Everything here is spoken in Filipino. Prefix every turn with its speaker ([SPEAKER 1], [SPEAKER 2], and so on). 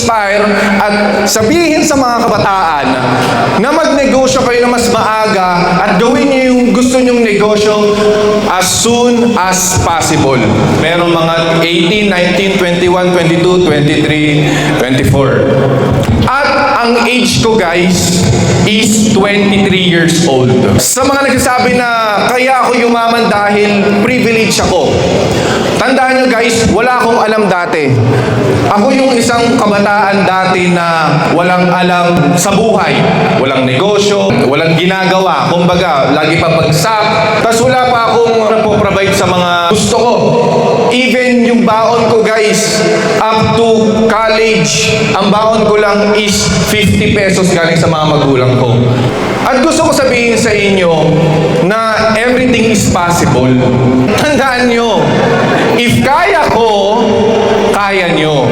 [SPEAKER 1] i-inspire at sabihin sa mga kabataan na magnegosyo kayo na mas maaga at gawin niyo yung gusto nyong negosyo as soon as possible. Meron mga 18, 19, 21, 22, 23, 24. At ang age ko, guys, is 23 years old. Sa mga nagsasabi na kaya ako yumaman dahil privilege ako, tandaan nyo guys, wala akong alam dati. Ako yung isang kabataan dati na walang alam sa buhay. Walang negosyo, walang ginagawa. Kumbaga, lagi pa bagsak. Tapos wala pa akong napoprovide sa mga gusto ko. Even yung baon ko guys, up to college, ang baon ko lang is 50 pesos galing sa mga magulang ko. At gusto ko sabihin sa inyo na everything is possible. Tandaan nyo, if kaya ko, kaya nyo.